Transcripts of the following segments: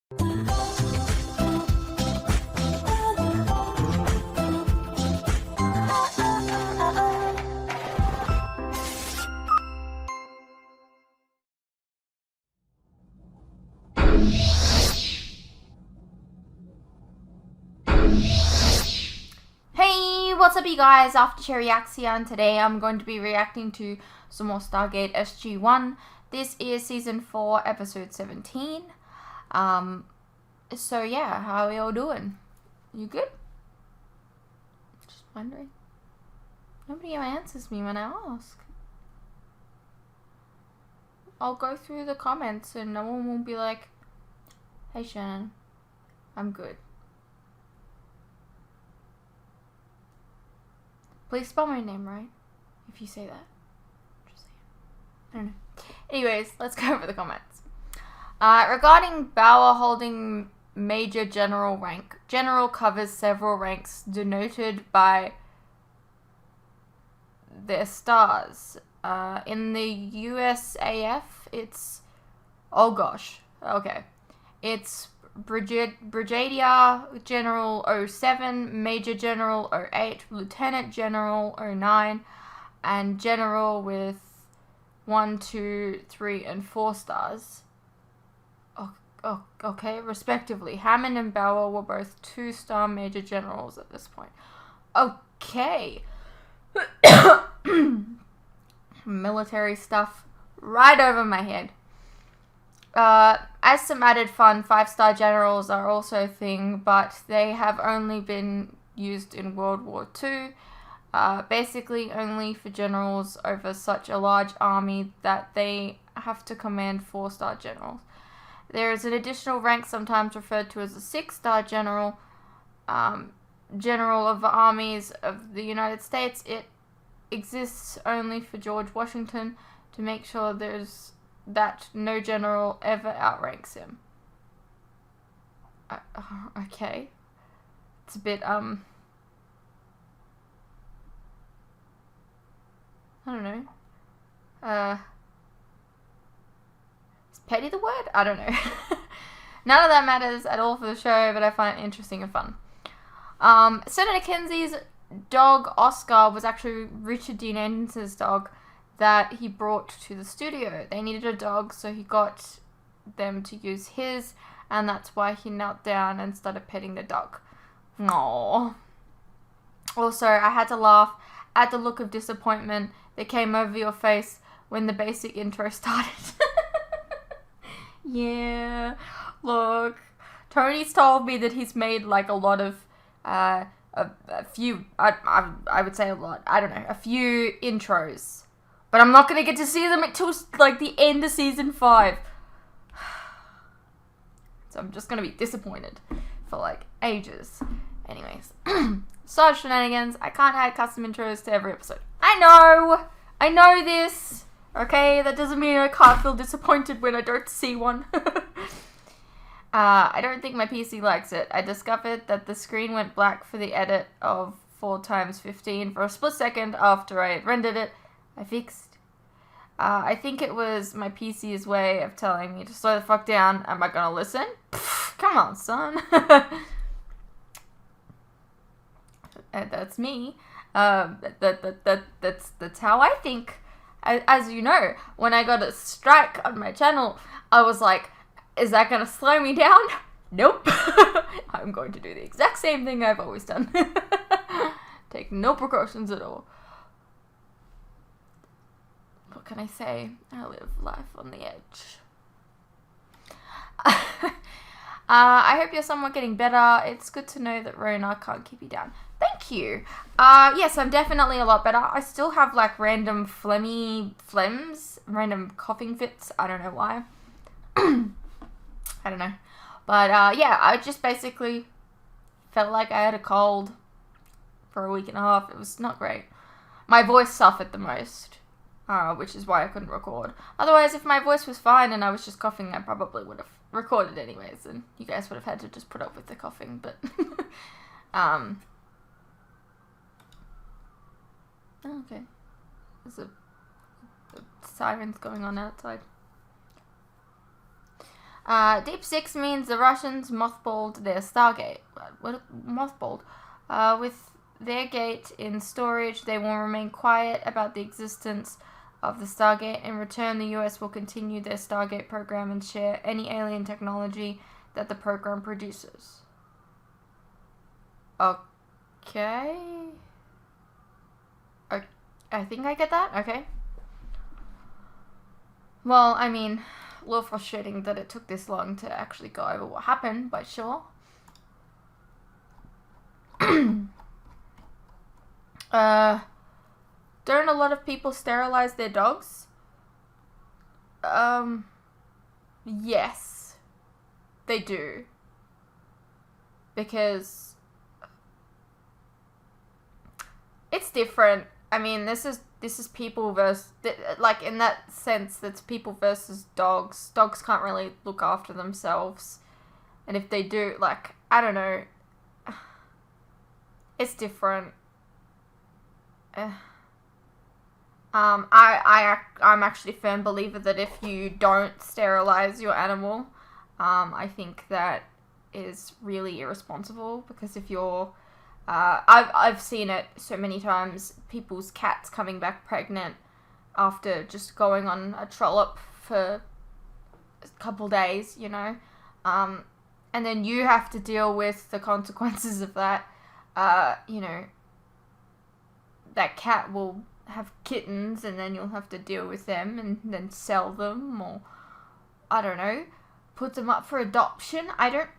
Hey, what's up you guys, After Reaction, and today I'm going to be reacting to some more Stargate SG-1. This is Season 4, Episode 17. So yeah, how are we all doing? You good? Just wondering. Nobody ever answers me when I ask. I'll go through the comments and no one will be like, hey Shannon, I'm good. Please spell my name right, if you say that. Just say it. I don't know. Anyways, let's go over the comments. Regarding Bauer holding Major General rank, General covers several ranks denoted by their stars. In the USAF, it's... oh gosh. Okay. It's Brigadier General 07, Major General 08, Lieutenant General 09, and General with 1, 2, 3, and 4 stars. Okay, respectively. Hammond and Bauer were both 2-star Major Generals at this point. Okay. Military stuff right over my head. As some added fun, 5-star generals are also a thing, but they have only been used in World War II, basically only for generals over such a large army that they have to command 4-star generals. There is an additional rank sometimes referred to as a 6-star general, general of the armies of the United States. It exists only for George Washington to make sure that no general ever outranks him. Okay. It's a bit, I don't know. Is petty the word? I don't know. None of that matters at all for the show, but I find it interesting and fun. Senator Kenzie's dog, Oscar, was actually Richard Dean Anderson's dog that he brought to the studio. They needed a dog, so he got them to use his, and that's why he knelt down and started petting the dog. Aww. Also, I had to laugh at the look of disappointment that came over your face when the basic intro started. Yeah, look, Tony's told me that he's made like a lot of, a few, I would say a lot, I don't know, a few intros. But I'm not going to get to see them until, like, the end of Season 5. So I'm just going to be disappointed for, like, ages. Anyways. So, shenanigans. I can't add custom intros to every episode. I know this. Okay? That doesn't mean I can't feel disappointed when I don't see one. I don't think my PC likes it. I discovered that the screen went black for the edit of 4x15 for a split second after I had rendered it. I fixed. I think it was my PC's way of telling me to slow the fuck down. Am I gonna listen? Pfft, come on, son. That's me. That's how I think. As you know, when I got a strike on my channel, I was like, is that gonna slow me down? Nope. I'm going to do the exact same thing I've always done. Take no precautions at all. What can I say? I live life on the edge. I hope you're somewhat getting better. It's good to know that Rona can't keep you down. Thank you. Yes, I'm definitely a lot better. I still have like random phlegms, random coughing fits. I don't know why. I don't know. But yeah, I just basically felt like I had a cold for a week and a half. It was not great. My voice suffered the most. Which is why I couldn't record. Otherwise, if my voice was fine and I was just coughing, I probably would have recorded anyways, and you guys would have had to just put up with the coughing, but... okay. There's a sirens going on outside. Deep Six means the Russians mothballed their Stargate. What mothballed? With their gate in storage, they will remain quiet about the existence of the Stargate. In return, the US will continue their Stargate program and share any alien technology that the program produces. Okay. I think I get that. Okay. Well, I mean, a little frustrating that it took this long to actually go over what happened, but sure. Don't a lot of people sterilize their dogs? Yes, they do. Because it's different. I mean, this is people versus, like, in that sense, that's people versus dogs. Dogs can't really look after themselves. And if they do, like, I don't know. It's different. I'm actually a firm believer that if you don't sterilize your animal, I think that is really irresponsible, because if you're I've seen it so many times, people's cats coming back pregnant after just going on a trollop for a couple days, you know, and then you have to deal with the consequences of that. You know, that cat will have kittens, and then you'll have to deal with them and then sell them, or I don't know, put them up for adoption. I don't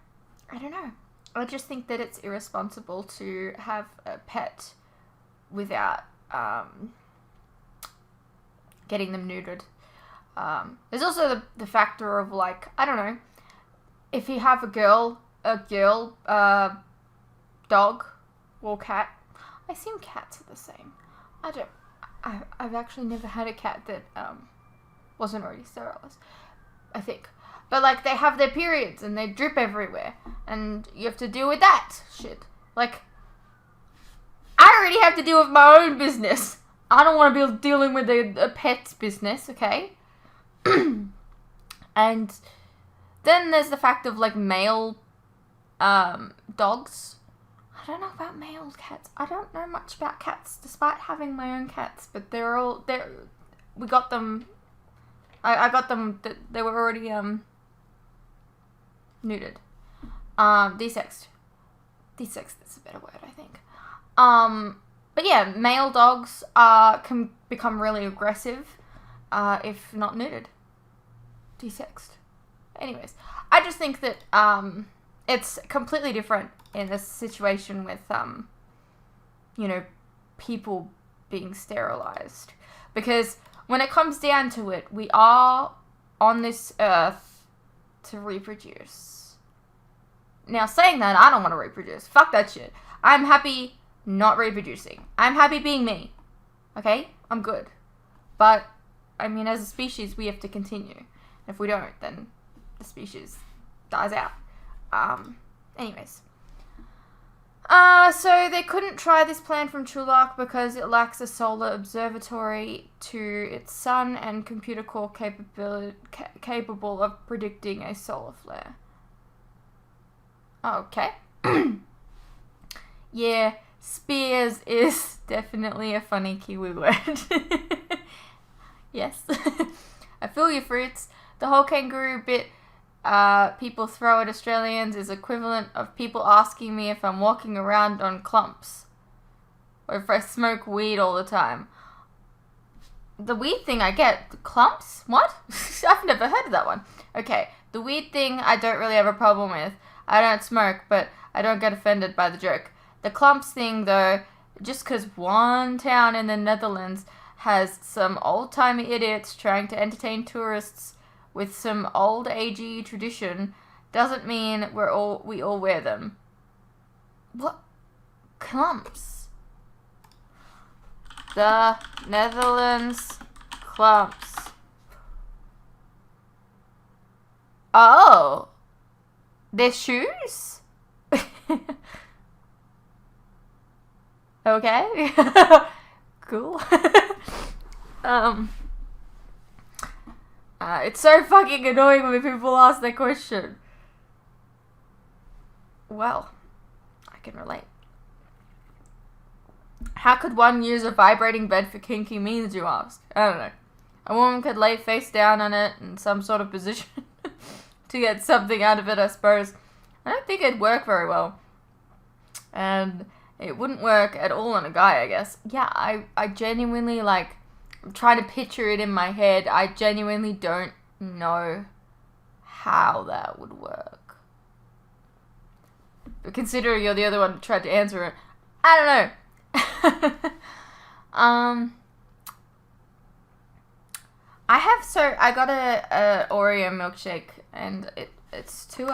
know. I just think that it's irresponsible to have a pet without getting them neutered. There's also the factor of, like, I don't know, if you have a girl dog or cat. I assume cats are the same. I've actually never had a cat that wasn't already sterilized, I think. But, like, they have their periods and they drip everywhere, and you have to deal with that shit. Like, I already have to deal with my own business. I don't want to be dealing with a pet's business, okay? And then there's the fact of, like, male dogs. I don't know about male cats. I don't know much about cats, despite having my own cats. But we got them. I got them. They were already neutered. Desexed. Desexed is a better word, I think. But yeah, male dogs can become really aggressive if not neutered. Desexed. Anyways, I just think that it's completely different in a situation with you know, people being sterilized, because when it comes down to it, we are on this earth to reproduce. Now, saying that, I don't want to reproduce. Fuck that shit. I'm happy not reproducing. I'm happy being me. Okay? I'm good. But, I mean, as a species, we have to continue. If we don't, then the species dies out. Anyways. So they couldn't try this plan from Chulak because it lacks a solar observatory to its sun and computer core capable of predicting a solar flare. Okay. Yeah, spears is definitely a funny Kiwi word. Yes. I feel you, fruits. The whole kangaroo bit people throw at Australians is equivalent of people asking me if I'm walking around on clumps or if I smoke weed all the time. The weed thing I get. Clumps? What? I've never heard of that one. Okay, the weed thing I don't really have a problem with. I don't smoke, but I don't get offended by the joke. The clumps thing, though, just because one town in the Netherlands has some old-timey idiots trying to entertain tourists with some old agey tradition, doesn't mean we all wear them. What? Clumps? The Netherlands clumps. Oh. They're shoes? Okay. Cool. It's so fucking annoying when people ask that question. Well, I can relate. How could one use a vibrating bed for kinky means, you ask? I don't know. A woman could lay face down on it in some sort of position to get something out of it, I suppose. I don't think it'd work very well. And it wouldn't work at all on a guy, I guess. Yeah, I genuinely, like, I'm trying to picture it in my head. I genuinely don't know how that would work. But considering you're the other one who tried to answer it, I don't know. I got a Oreo milkshake and it's too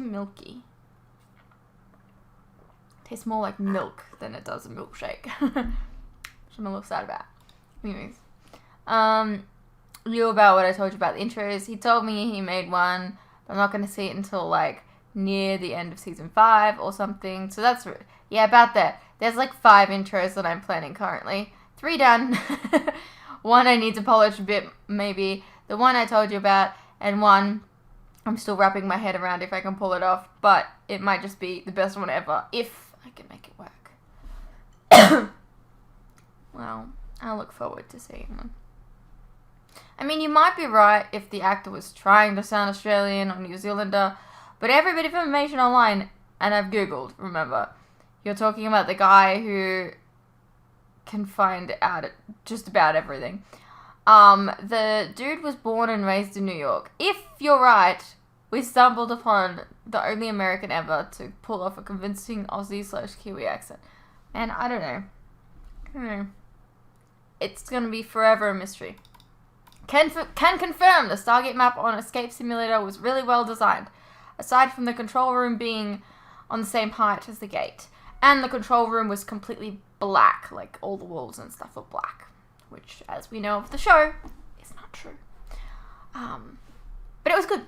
milky. It tastes more like milk than it does a milkshake. Which I'm a little sad about. Anyways. You about what I told you about the intros. He told me he made one, but I'm not gonna see it until like near the end of season 5 or something. So that's yeah, about that. There's like 5 intros that I'm planning currently. 3 done. 1 I need to polish a bit, maybe. The one I told you about, and 1 I'm still wrapping my head around if I can pull it off. But it might just be the best one ever if I can make it work. Well, I look forward to seeing them. I mean, you might be right if the actor was trying to sound Australian or New Zealander, but every bit of information online, and I've googled, remember, you're talking about the guy who can find out just about everything. The dude was born and raised in New York. If you're right, we stumbled upon the only American ever to pull off a convincing Aussie/Kiwi accent. And I don't know. It's gonna be forever a mystery. Can confirm the Stargate map on Escape Simulator was really well designed. Aside from the control room being on the same height as the gate. And the control room was completely black, like all the walls and stuff were black. Which, as we know of the show, is not true. But it was good.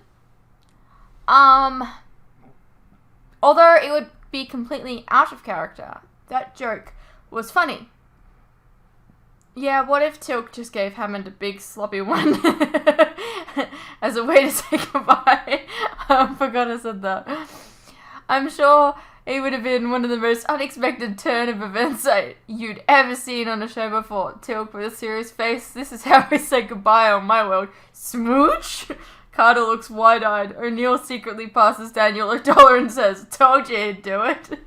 Although it would be completely out of character, that joke was funny. Yeah, what if Tilk just gave Hammond a big sloppy one as a way to say goodbye? I forgot I said that. I'm sure it would have been one of the most unexpected turn of events you'd ever seen on a show before. Tilk with a serious face. This is how we say goodbye on my world. Smooch? Carter looks wide-eyed. O'Neill secretly passes Daniel $1 and says, "Told you he'd do it."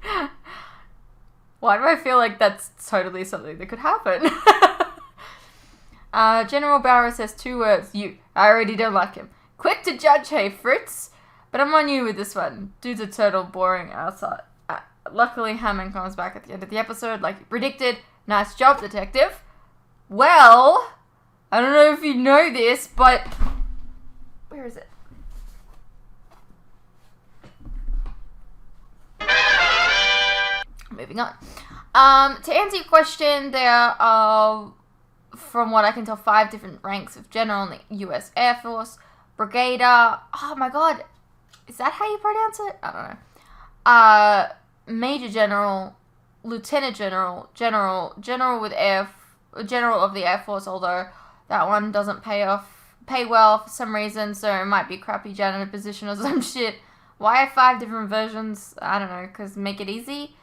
Why do I feel like that's totally something that could happen? General Barrow says 2 words. You. I already don't like him. Quick to judge, hey Fritz. But I'm on you with this one. Dude's a turtle, boring outside. Luckily, Hammond comes back at the end of the episode like he predicted. Nice job, detective. Well, I don't know if you know this, but... Where is it? Moving on. To answer your question, there are, from what I can tell, 5 different ranks of general in the US Air Force. Brigadier. Oh my god. Is that how you pronounce it? I don't know. Major General, Lieutenant General, General with General of the Air Force, although that one doesn't pay well for some reason, so it might be a crappy janitor position or some shit. Why have 5 different versions? I don't know, because make it easy?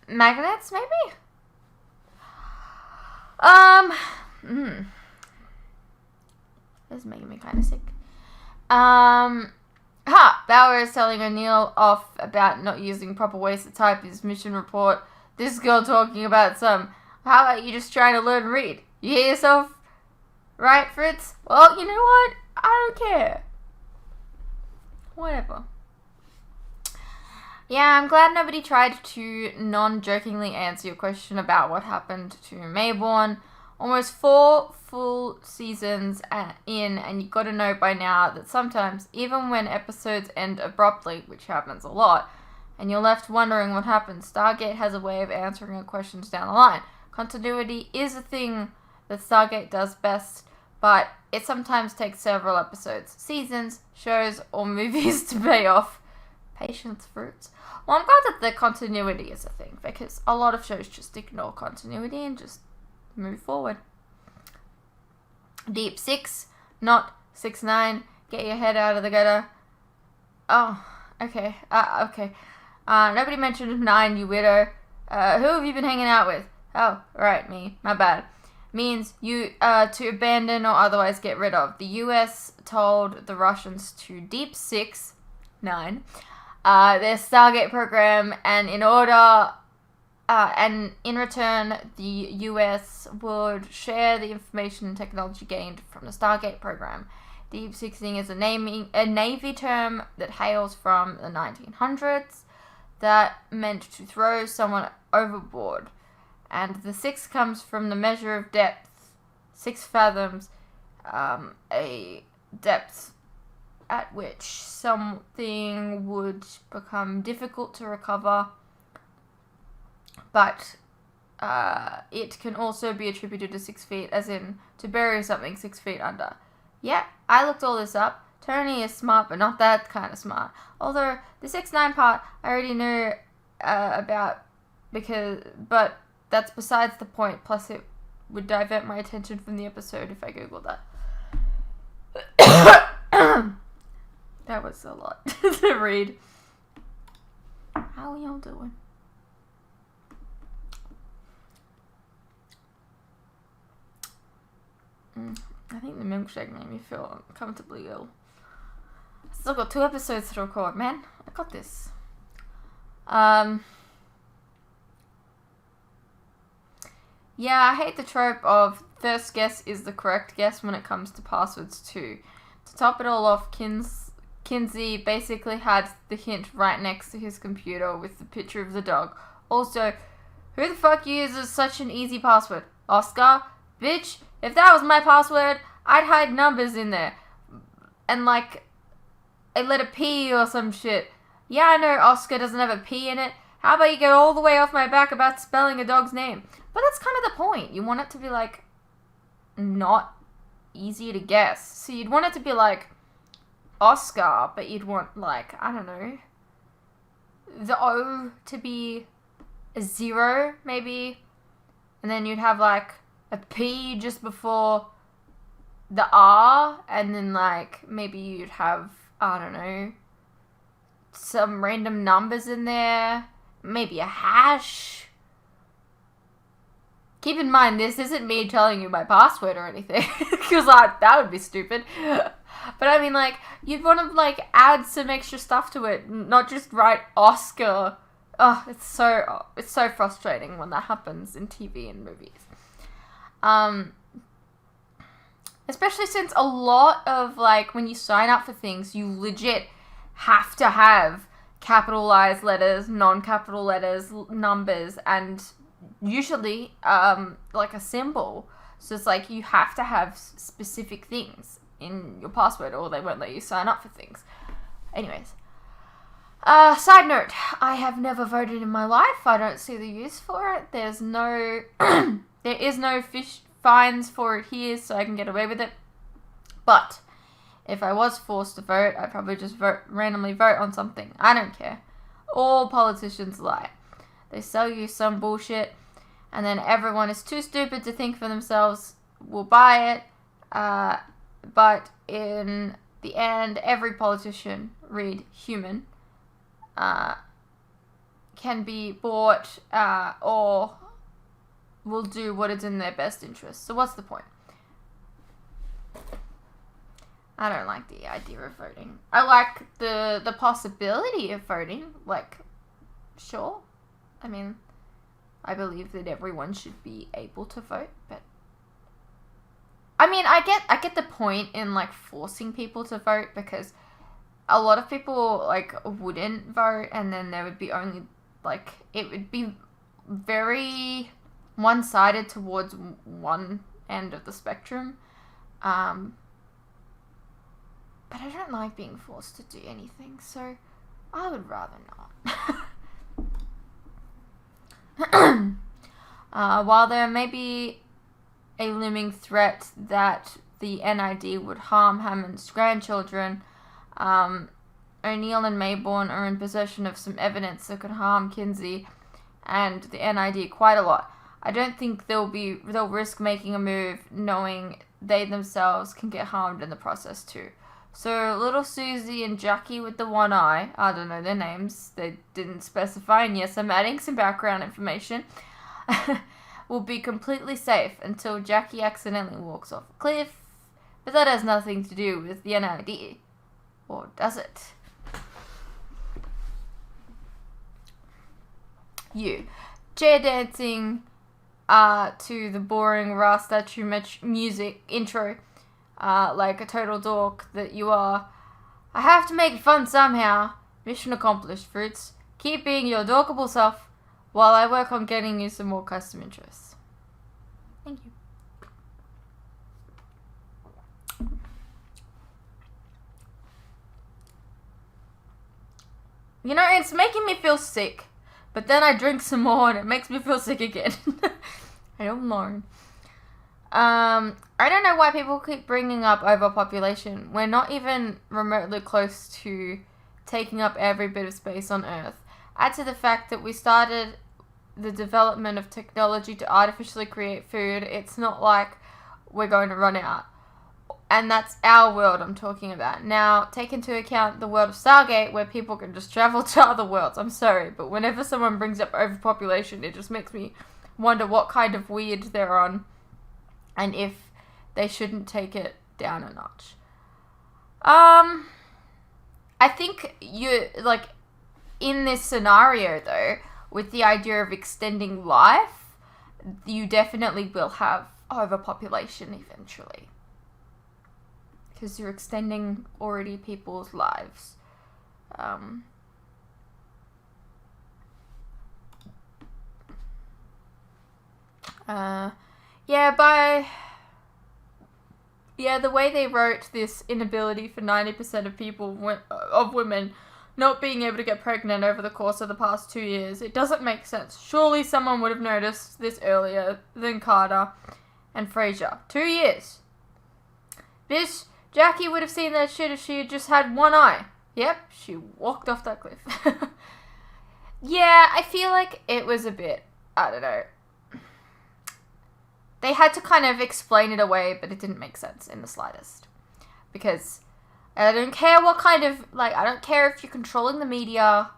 Magnets, maybe? This is making me kind of sick. Bauer is telling O'Neill off about not using proper ways to type his mission report. This girl talking about how about you just trying to learn to read? You hear yourself? Right, Fritz? Well, you know what? I don't care. Whatever. Yeah, I'm glad nobody tried to non-jokingly answer your question about what happened to Mayborn. Almost 4 full seasons in, and you gotta know by now that sometimes, even when episodes end abruptly, which happens a lot, and you're left wondering what happened, Stargate has a way of answering your questions down the line. Continuity is a thing that Stargate does best, but it sometimes takes several episodes, seasons, shows, or movies to pay off. Patience fruits. Well, I'm glad that the continuity is a thing, because a lot of shows just ignore continuity and just move forward. Deep 6, not 6-9. Get your head out of the gutter. Oh, okay. Okay. Nobody mentioned 9, you widow. Who have you been hanging out with? Oh, right, me. My bad. Means you to abandon or otherwise get rid of. The US told the Russians to Deep 6, 9, their Stargate program, and in return, the US would share the information and technology gained from the Stargate program. Deep sixing is a Navy term that hails from the 1900s that meant to throw someone overboard. And the 6 comes from the measure of depth, 6 fathoms, a depth at which something would become difficult to recover, but it can also be attributed to 6 feet, as in to bury something 6 feet under. Yeah, I looked all this up. Tony is smart, but not that kind of smart. Although the 6-9 part I already knew about, but that's besides the point. Plus, it would divert my attention from the episode if I googled that. That was a lot to read. How are y'all doing? I think the milkshake made me feel uncomfortably ill. I still got 2 episodes to record, man. I got this. Yeah, I hate the trope of first guess is the correct guess when it comes to passwords too. To top it all off, Kinsey basically had the hint right next to his computer with the picture of the dog. Also, who the fuck uses such an easy password? Oscar? Bitch, if that was my password, I'd hide numbers in there. And like, a letter P or some shit. Yeah, I know Oscar doesn't have a P in it. How about you get all the way off my back about spelling a dog's name? But that's kind of the point. You want it to be like, not easy to guess. So you'd want it to be like, Oscar, but you'd want like, I don't know, the O to be a 0 maybe, and then you'd have like a P just before the R, and then like maybe you'd have, I don't know, some random numbers in there, maybe a hash. Keep in mind, this isn't me telling you my password or anything, because that would be stupid. But I mean, like, you'd want to, like, add some extra stuff to it, not just write Oscar. Oh, it's so frustrating when that happens in TV and movies. Especially since a lot of, like, when you sign up for things, you legit have to have capitalized letters, non-capital letters, numbers, and usually, like a symbol. So it's like you have to have specific things in your password or they won't let you sign up for things. Anyways. Side note, I have never voted in my life. I don't see the use for it. There is no fines for it here, so I can get away with it. But if I was forced to vote, I'd probably just randomly vote on something. I don't care. All politicians lie. They sell you some bullshit, and then everyone is too stupid to think for themselves, will buy it, but in the end, every politician, read human, can be bought or will do what is in their best interest. So what's the point? I don't like the idea of voting. I like the possibility of voting. Like, sure. I mean, I believe that everyone should be able to vote, but I mean, I get the point in like forcing people to vote, because a lot of people like wouldn't vote, and then there would be only like, it would be very one-sided towards one end of the spectrum. But I don't like being forced to do anything, so I would rather not. While there may be a looming threat that the NID would harm Hammond's grandchildren, O'Neill and Maybourne are in possession of some evidence that could harm Kinsey and the NID quite a lot. I don't think they'll risk making a move knowing they themselves can get harmed in the process too. So little Susie and Jackie with the one eye, I don't know their names, they didn't specify, and yes, I'm adding some background information, will be completely safe until Jackie accidentally walks off a cliff. But that has nothing to do with the NID. Or does it? You. Chair dancing to the boring Ra statue music intro. Like a total dork that you are. I have to make it fun somehow. Mission accomplished, Fruits. Keep being your dorkable self while I work on getting you some more custom interests. Thank you. You know, it's making me feel sick. But then I drink some more and it makes me feel sick again. I don't know. I don't know why people keep bringing up overpopulation. We're not even remotely close to taking up every bit of space on Earth. Add to the fact that we started the development of technology to artificially create food. It's not like we're going to run out. And that's our world I'm talking about. Now, take into account the world of Stargate, where people can just travel to other worlds. I'm sorry, but whenever someone brings up overpopulation, it just makes me wonder what kind of weird they're on, and if they shouldn't take it down a notch. I think in this scenario, though, with the idea of extending life, you definitely will have overpopulation eventually. Because you're extending already people's lives. The way they wrote this inability for 90% of people, of women, not being able to get pregnant over the course of the past 2 years, it doesn't make sense. Surely someone would have noticed this earlier than Carter and Fraser. 2 years. Bitch, Jackie would have seen that shit if she had just had one eye. Yep, she walked off that cliff. Yeah, I feel like it was a bit, I don't know. They had to kind of explain it away, but it didn't make sense in the slightest. Because I don't care what kind of, I don't care if you're controlling the media,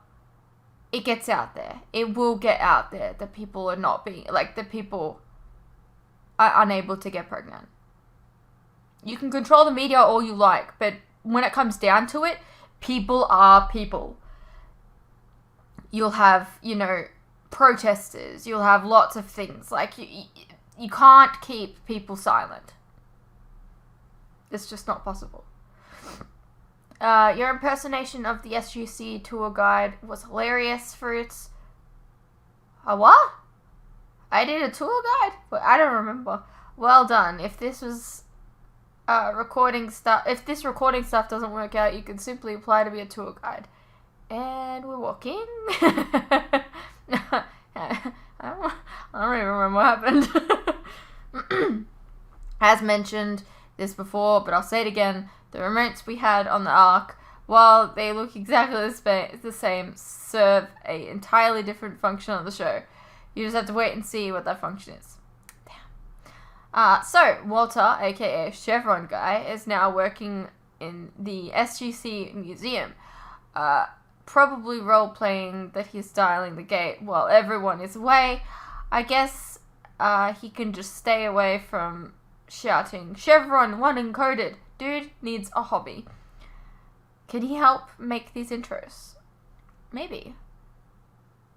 it gets out there. It will get out there that people are not being, that people are unable to get pregnant. You can control the media all you like, but when it comes down to it, people are people. You'll have, protesters. You'll have lots of things. You can't keep people silent. It's just not possible. Your impersonation of the SGC tour guide was hilarious, Fruits. A what? I did a tour guide? But I don't remember. Well done. If this was... if this recording stuff doesn't work out, you can simply apply to be a tour guide. And we're walking. I don't even remember what happened. As mentioned this before, but I'll say it again, the remotes we had on the Ark, while they look exactly the same, serve a entirely different function on the show. You just have to wait and see what that function is. So, Walter, aka Chevron Guy, is now working in the SGC museum, probably role-playing that he's styling the gate while everyone is away. I guess he can just stay away from shouting, Chevron 1 encoded. Dude needs a hobby. Can he help make these intros? Maybe.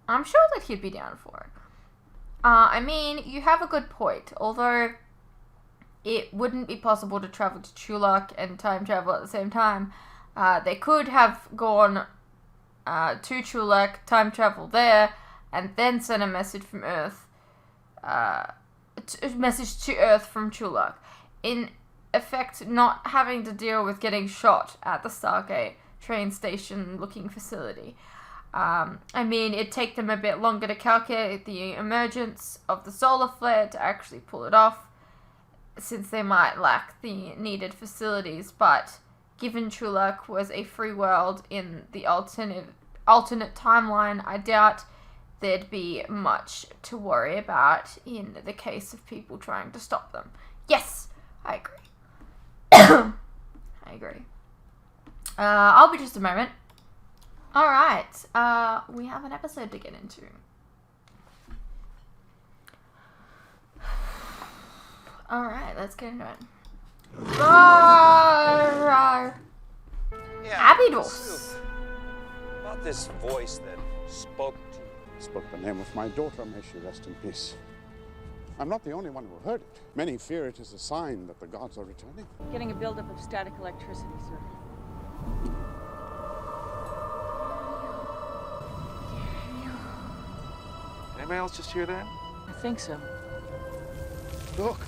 I'm sure that he'd be down for it. You have a good point, although it wouldn't be possible to travel to Chulak and time travel at the same time. They could have gone to Chulak, time travel there, and then send a message from Earth. Message to Earth from Chulak. In effect, not having to deal with getting shot at the Stargate train station looking facility. It'd take them a bit longer to calculate the emergence of the solar flare to actually pull it off, since they might lack the needed facilities, but given Chulak was a free world in the alternate timeline, I doubt there'd be much to worry about in the case of people trying to stop them. Yes! I agree. I agree. I'll be just a moment. Alright, we have an episode to get into. Alright, let's get into it. Yeah, Abydos. about this voice that spoke to you. Spoke the name of my daughter, may she rest in peace. I'm not the only one who heard it. Many fear it is a sign that the gods are returning. Getting a buildup of static electricity, sir. Anybody else just hear that? I think so. Look!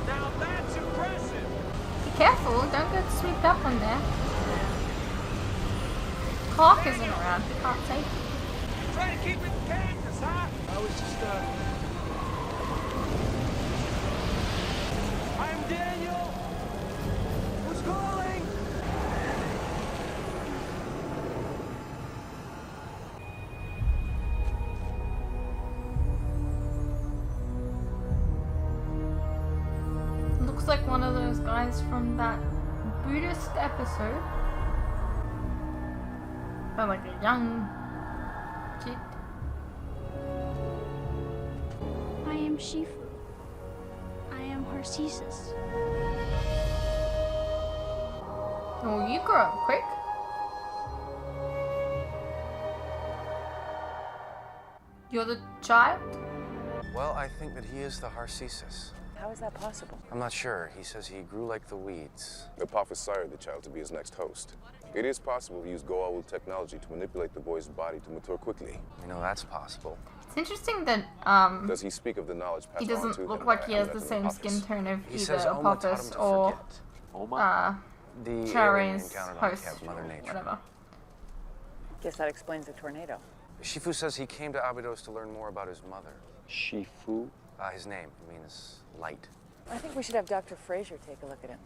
Now that's impressive! Be careful, don't get swept up on there. Clark isn't around, he can't save you. Try to keep it Kansas, huh? I was just, I'm Daniel! Who's calling? Looks like one of those guys from that Buddhist episode. But like a young kid. I am Shifu. I am Harcesis. Oh, you grow up quick. You're the child? Well, I think that he is the Harcesis. How is that possible? I'm not sure. He says he grew like the weeds. The prophesied the child to be his next host. It is possible to use Goa'uld technology to manipulate the boy's body to mature quickly. You know, that's possible. It's interesting that Does he speak of the knowledge passed he on to doesn't him look by like he has the Amulet same and skin Apophis? tone of He either says Oma taught him Apophis to or forget. Oma? The alien he Charin's encountered on host, Camp Mother Nature. whatever. Guess that explains the tornado. Shifu says he came to Abydos to learn more about his mother. Shifu? His name means light. I think we should have Dr. Fraser take a look at him.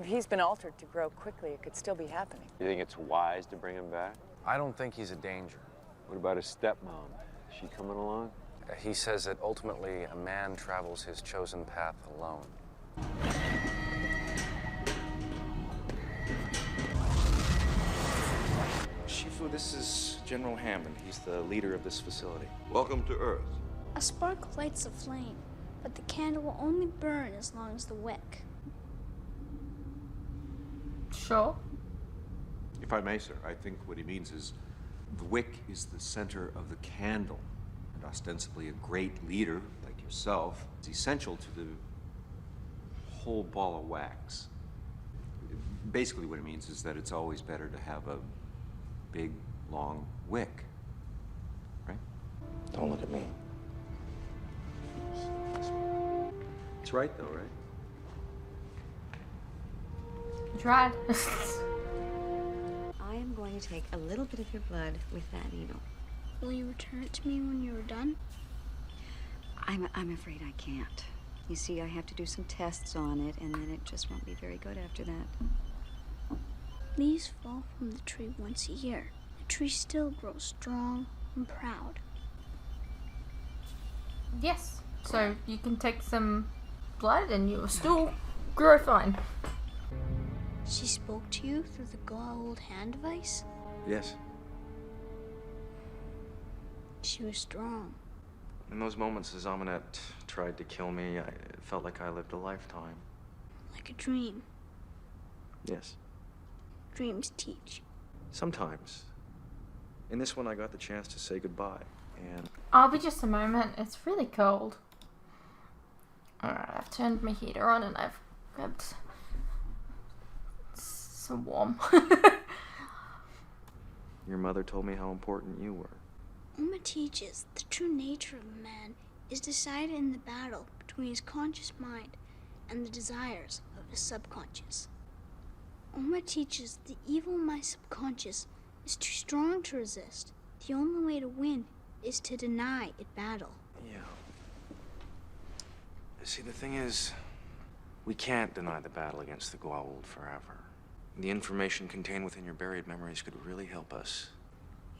If he's been altered to grow quickly, it could still be happening. You think it's wise to bring him back? I don't think he's a danger. What about his stepmom? Is she coming along? He says that ultimately a man travels his chosen path alone. Shifu, this is General Hammond. He's the leader of this facility. Welcome to Earth. A spark lights a flame, but the candle will only burn as long as the wick. Sure. If I may, sir, I think what he means is the wick is the center of the candle. And ostensibly a great leader like yourself is essential to the whole ball of wax. Basically what it means is that it's always better to have a big, long wick. Right? Don't look at me. It's right, though, right? You tried. I am going to take a little bit of your blood with that needle. Will you return it to me when you are done? I'm afraid I can't. You see, I have to do some tests on it, and then it just won't be very good after that. Leaves fall from the tree once a year. The tree still grows strong and proud. Yes. So you can take some blood and you'll still grow fine. She spoke to you through the Goa'uld hand device? Yes. She was strong. In those moments, as Amulet tried to kill me, it felt like I lived a lifetime. Like a dream. Yes. Dreams teach. Sometimes. In this one, I got the chance to say goodbye, and I'll be just a moment. It's really cold. Alright, I've turned my heater on and I've grabbed some warm. your mother told me how important you were. Oma teaches the true nature of a man is decided in the battle between his conscious mind and the desires of his subconscious. Oma teaches the evil in my subconscious is too strong to resist. The only way to win is to deny it battle. Yeah. See, the thing is, we can't deny the battle against the Goa'uld forever. The information contained within your buried memories could really help us.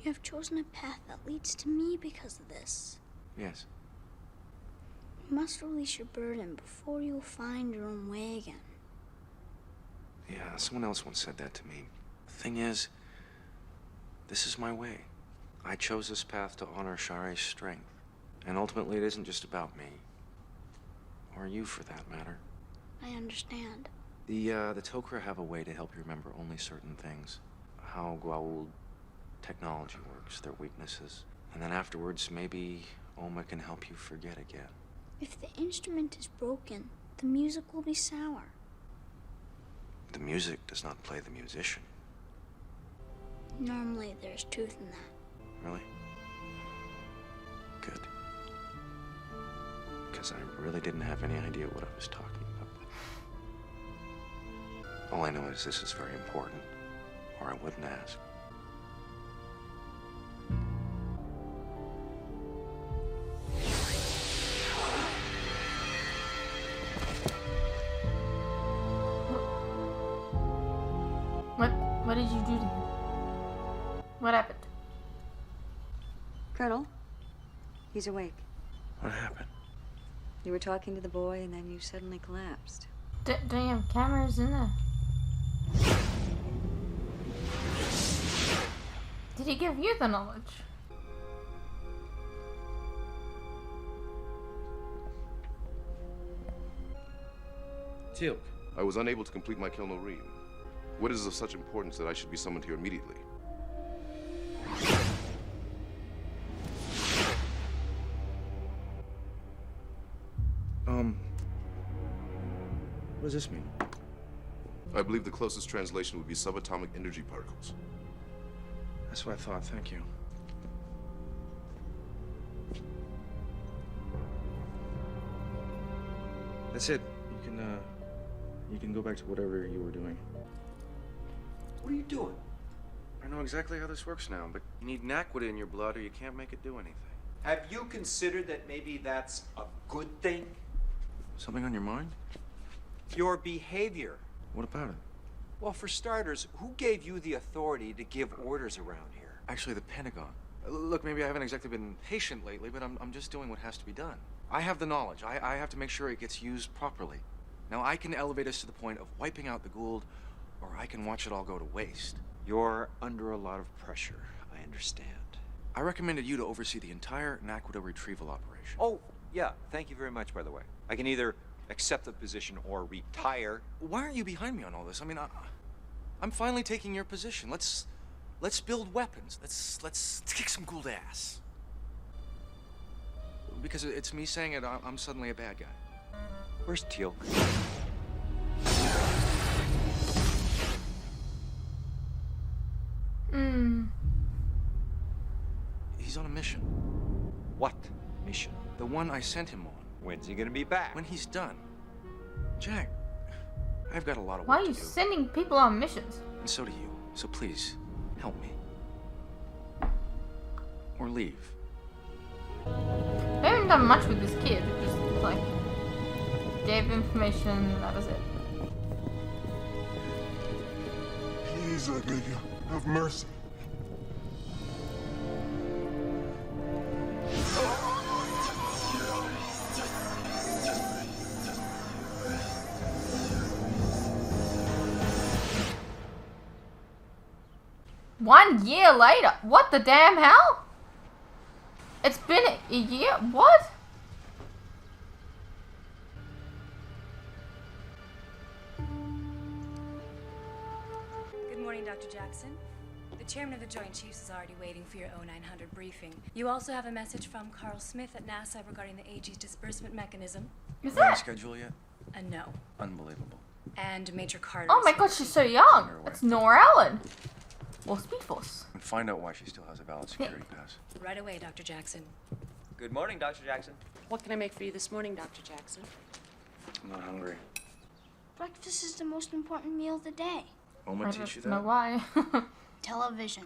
You have chosen a path that leads to me because of this. Yes. You must release your burden before you'll find your own way again. Yeah, someone else once said that to me. The thing is, this is my way. I chose this path to honor Share's strength. And ultimately, it isn't just about me. Or you, for that matter. I understand. The Tok'ra have a way to help you remember only certain things. How Goa'uld technology works, their weaknesses. And then afterwards, maybe Oma can help you forget again. If the instrument is broken, the music will be sour. The music does not play the musician. Normally, there's truth in that. Really? Good. Because I really didn't have any idea what I was talking about. All I know is this is very important, or I wouldn't ask. What did you do to him? What happened? Colonel, he's awake. What happened? You were talking to the boy and then you suddenly collapsed. Don't you have cameras in there? Did he give you the knowledge? Teal'c. I was unable to complete my Kelno read. What is of such importance that I should be summoned here immediately? What does this mean? I believe the closest translation would be subatomic energy particles. That's what I thought, thank you. That's it. You can go back to whatever you were doing. What are you doing? I know exactly how this works now, but you need naquita in your blood or you can't make it do anything. Have you considered that maybe that's a good thing? Something on your mind? Your behavior. What about it? Well, for starters, who gave you the authority to give orders around here? Actually, the Pentagon. Look, maybe I haven't exactly been patient lately, but I'm just doing what has to be done. I have the knowledge. I have to make sure it gets used properly. Now, I can elevate us to the point of wiping out the Goa'uld, or I can watch it all go to waste. You're under a lot of pressure, I understand. I recommended you to oversee the entire naquita retrieval operation. Oh, yeah, thank you very much, by the way. I can either accept the position or retire. Why aren't you behind me on all this? I mean, I'm finally taking your position. Let's build weapons. Let's kick some Goa'uld ass. Because it's me saying it, I'm suddenly a bad guy. Where's Teal'c? He's on a mission. What mission? The one I sent him on. When's he gonna be back? When he's done. Jack, I've got a lot of Why work are you to do. sending people on missions? And so do you. So please, help me. Or leave. I haven't done much with this kid. Just like gave information. That was it. Please, I beg you, have mercy. One year later. What the damn hell? It's been a year? What? Good morning, Dr. Jackson. The chairman of the Joint Chiefs is already waiting for your 0900 briefing. You also have a message from Carl Smith at NASA regarding the AG's disbursement mechanism. Is Any that? schedule yet? A no. Unbelievable. And Major Carter. Oh is my god, here. she's so young. Underway. That's Nora Allen. Or Speed Force. And find out why she still has a valid security pass. Right away, Dr. Jackson. Good morning, Dr. Jackson. What can I make for you this morning, Dr. Jackson? I'm not hungry. Breakfast is the most important meal of the day. Oma I teach you don't know that? why. Television.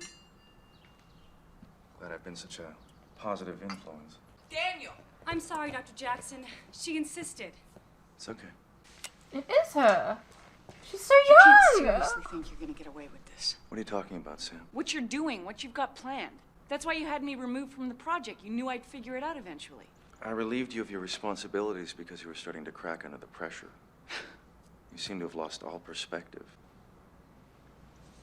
Glad I've been such a positive influence. Daniel! I'm sorry, Dr. Jackson. She insisted. It's okay. It is her. She's so You can't young. seriously think you're gonna get away with this. What are you talking about, Sam? What you're doing, what you've got planned. That's why you had me removed from the project. You knew I'd figure it out eventually. I relieved you of your responsibilities because you were starting to crack under the pressure. You seem to have lost all perspective.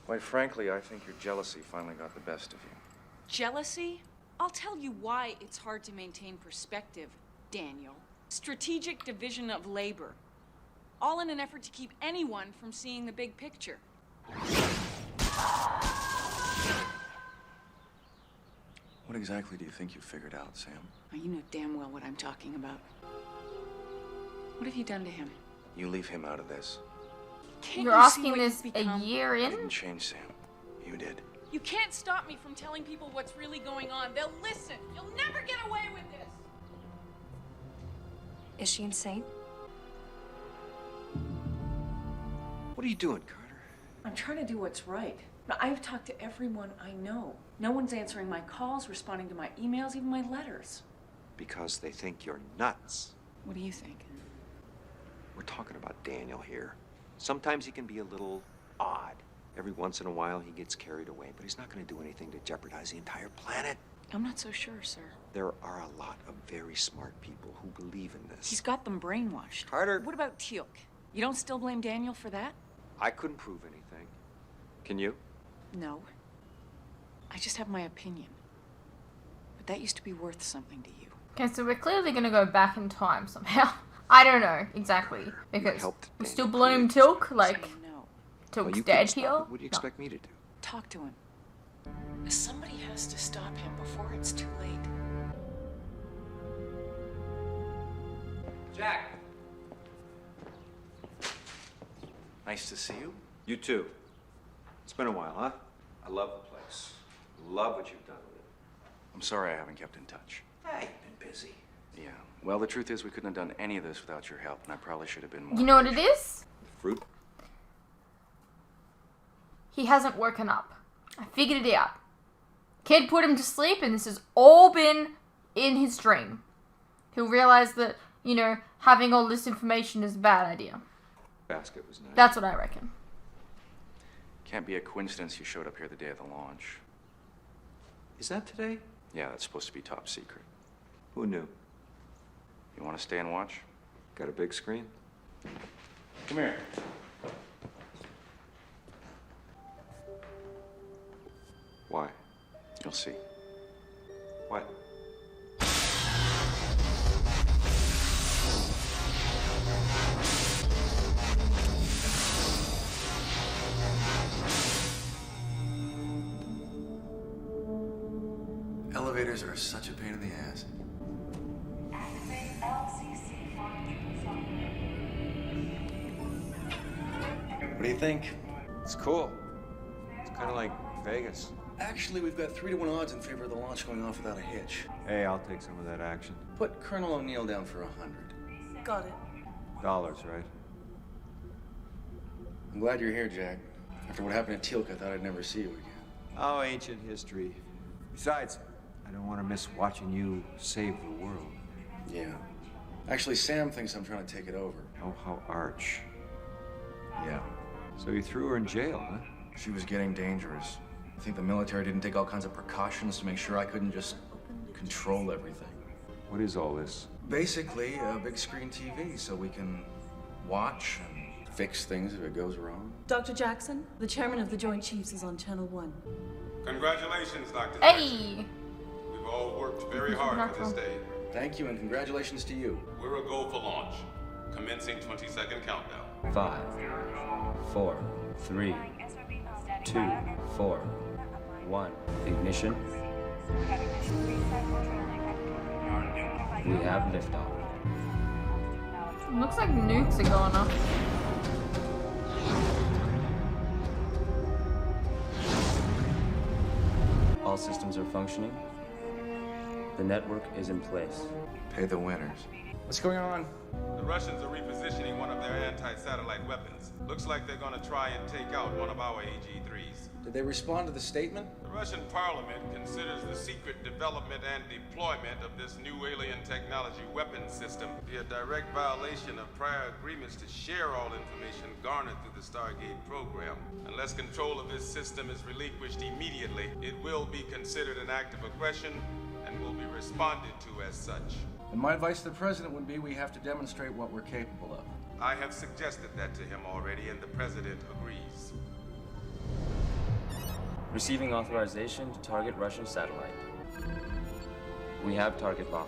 Quite frankly, I think your jealousy finally got the best of you. Jealousy? I'll tell you why it's hard to maintain perspective, Daniel. Strategic division of labor. All in an effort to keep anyone from seeing the big picture. What exactly do you think you figured out, Sam? Now, you know damn well what I'm talking about. What have you done to him? You leave him out of this. Can't You're you see asking what this you've a become? year I in? didn't change, Sam. You did. You can't stop me from telling people what's really going on. They'll listen. You'll never get away with this. Is she insane? What are you doing, Carter? I'm trying to do what's right. Now, I've talked to everyone I know. No one's answering my calls, responding to my emails, even my letters. Because they think you're nuts. What do you think? We're talking about Daniel here. Sometimes he can be a little odd. Every once in a while he gets carried away, but he's not going to do anything to jeopardize the entire planet. I'm not so sure, sir. There are a lot of very smart people who believe in this. He's got them brainwashed. Carter. What about Teal'c? You don't still blame Daniel for that? I couldn't prove anything. Can you? No. I just have my opinion. But that used to be worth something to you. Okay, so we're clearly going to go back in time somehow. I don't know exactly, because we still blame Teal'c, like, Teal'c's dead here. What do you expect me to do? Talk to him. Somebody has to stop him before it's too late. Jack! Nice to see you. You too. It's been a while, huh? I love the place. Love what you've done with it. I'm sorry I haven't kept in touch. Hey, been busy. Yeah. Well, the truth is we couldn't have done any of this without your help, and I probably should have been more. You know what it is? Fruit? He hasn't woken up. I figured it out. Kid put him to sleep, and this has all been in his dream. He'll realize that, you know, having all this information is a bad idea. Basket was nice. That's what I reckon. Can't be a coincidence you showed up here the day of the launch. Is that today? Yeah, that's supposed to be top secret. Who knew? You want to stay and watch? Got a big screen? Come here. Why? You'll see. What? Elevators are such a pain in the ass. What do you think? It's cool. It's kind of like Vegas. Actually, we've got 3-to-1 odds in favor of the launch going off without a hitch. Hey, I'll take some of that action. Put Colonel O'Neill down for 100. Got it. Dollars, right? I'm glad you're here, Jack. After what happened at Teal'c, I thought I'd never see you again. Oh, ancient history. Besides, I don't want to miss watching you save the world. Yeah. Actually, Sam thinks I'm trying to take it over. Oh, how arch. Yeah. So you threw her in jail, huh? She was getting dangerous. I think the military didn't take all kinds of precautions to make sure I couldn't just control everything. What is all this? Basically, a big screen TV so we can watch and fix things if it goes wrong. Dr. Jackson, the chairman of the Joint Chiefs is on Channel 1. Congratulations, Dr. Hey! Jackson. We've all worked very hard for this day. Thank you, and congratulations to you. We're a go for launch. Commencing 20-second countdown. 5, 4, 3, 2, 4, 1. Ignition. We have liftoff. Looks like nukes are going off. All systems are functioning. The network is in place. Pay the winners. What's going on? The Russians are repositioning one of their anti-satellite weapons. Looks like they're gonna try and take out one of our AG-3s. Did they respond to the statement? The Russian parliament considers the secret development and deployment of this new alien technology weapons system to be a direct violation of prior agreements to share all information garnered through the Stargate program. Unless control of this system is relinquished immediately, it will be considered an act of aggression and will be responded to as such. And my advice to the president would be we have to demonstrate what we're capable of. I have suggested that to him already, and the president agrees. Receiving authorization to target Russian satellite. We have target bomb.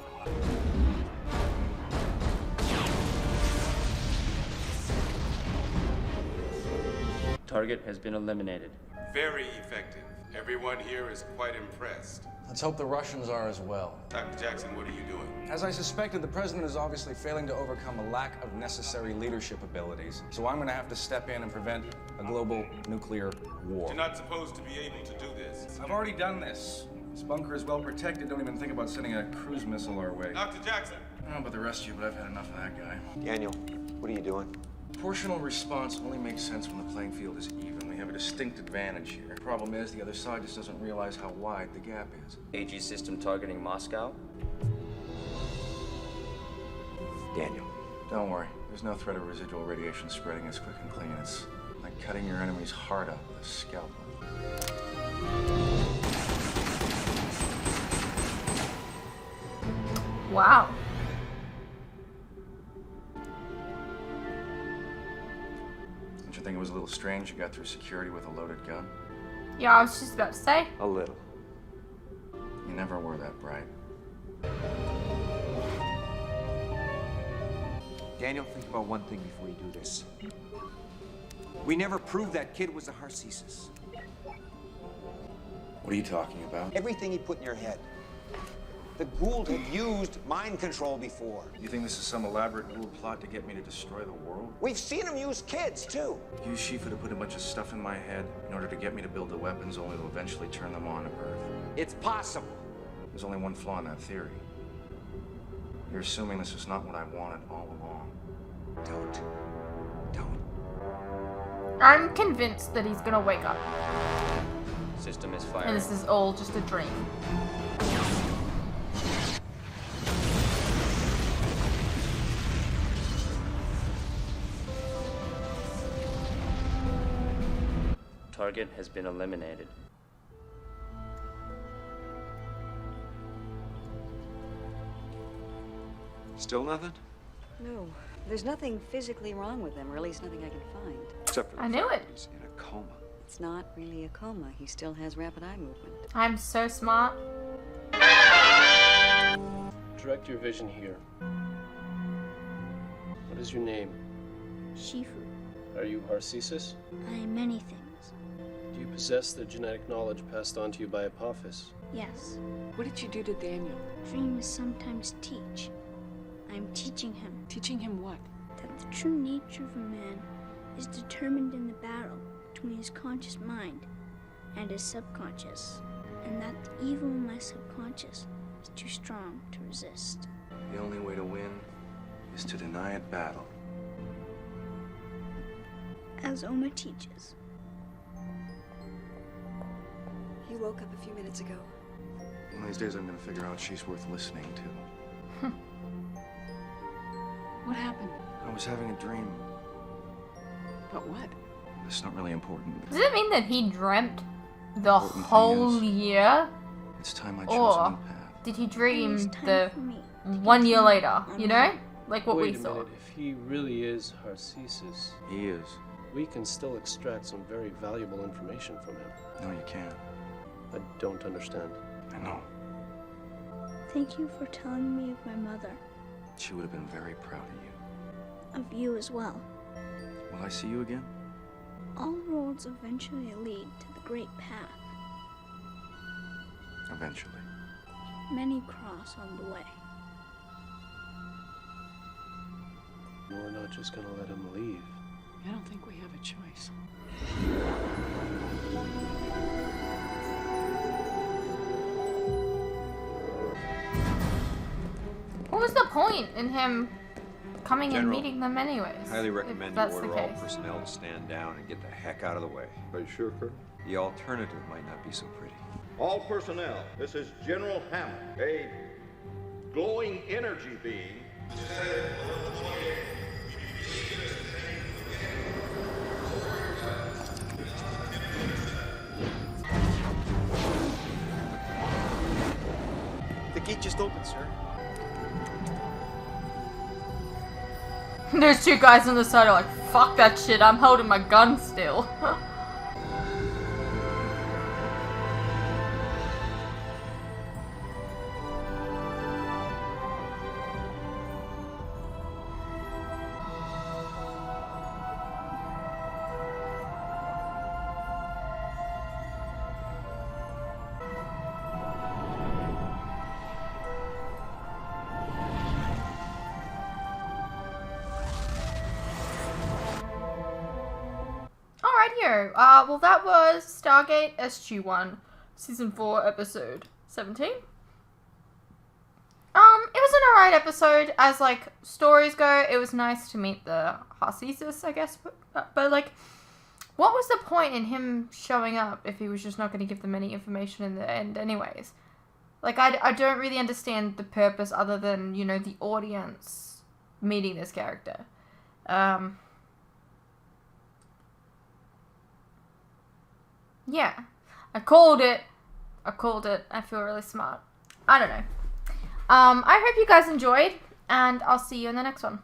Target has been eliminated. Very effective. Everyone here is quite impressed. Let's hope the Russians are as well. Dr. Jackson, what are you doing? As I suspected, the president is obviously failing to overcome a lack of necessary leadership abilities. So I'm going to have to step in and prevent a global nuclear war. You're not supposed to be able to do this. I've already done this. This bunker is well protected. Don't even think about sending a cruise missile our way. Dr. Jackson! I don't know about the rest of you, but I've had enough of that guy. Daniel, what are you doing? Proportional response only makes sense when the playing field is even. We have a distinct advantage here. The problem is the other side just doesn't realize how wide the gap is. AG system targeting Moscow. Daniel. Don't worry. There's no threat of residual radiation spreading as quick and clean. It's like cutting your enemy's heart out with a scalpel. Wow. Don't you think it was a little strange you got through security with a loaded gun? Yeah, I was just about to say. A little. You never were that bright. Daniel, think about one thing before you do this. We never proved that kid was a Harcesis. What are you talking about? Everything he put in your head. The Goa'uld have used mind control before. You think this is some elaborate Goa'uld plot to get me to destroy the world? We've seen him use kids, too. Use Shifu to put a bunch of stuff in my head in order to get me to build the weapons only to eventually turn them on Earth. It's possible. There's only one flaw in that theory. You're assuming this is not what I wanted all along. Don't. I'm convinced that he's gonna wake up. System is firing. And this is all just a dream. Target has been eliminated. Still nothing? No, there's nothing physically wrong with him, or at least nothing I can find. Except for the I knew fact it. he's in a coma. It's not really a coma. He still has rapid eye movement. I'm so smart. Direct your vision here. What is your name? Shifu. Are you Harcesis? I am many things. Do you possess the genetic knowledge passed on to you by Apophis? Yes. What did you do to Daniel? Dreams sometimes teach. I am teaching him. Teaching him what? That the true nature of a man is determined in the battle between his conscious mind and his subconscious, and that the evil in my subconscious is too strong to resist. The only way to win is to deny it battle. As Oma teaches. He woke up a few minutes ago. One of these days I'm gonna figure out she's worth listening to. What happened? I was having a dream. But what? It's not really important. Does it mean that he dreamt the Important thing whole is, year? It's time I chose a Or new path. did he dream It's time the for me to 1 year continue later? on You my know? way. Like what we Wait a saw. minute, if he really is Harcesis, He is. we can still extract some very valuable information from him. No, you can't. I don't understand. I know. Thank you for telling me of my mother, She would have been very proud of you. of you as well. Will I see you again? All roads eventually lead to the great path. Eventually. Many cross on the way. We're not just gonna let him leave. I don't think we have a choice. What was the point in him coming and General, meeting them anyways? Highly if recommend you that's the order all case? personnel to stand down and get the heck out of the way. Are you sure, Colonel? The alternative might not be so pretty. All personnel, this is General Hammond, a glowing energy beam. The gate just opened, sir. There's two guys on the side are like, fuck that shit, I'm holding my gun still. Alrighty-o. Well, that was Stargate SG-1, Season 4, Episode 17. It was an alright episode, as, like, stories go. It was nice to meet the Harcesis, I guess, but, like, what was the point in him showing up if he was just not going to give them any information in the end anyways? Like, I don't really understand the purpose other than, you know, the audience meeting this character. Yeah, I called it. I feel really smart. I don't know. I hope you guys enjoyed, and I'll see you in the next one.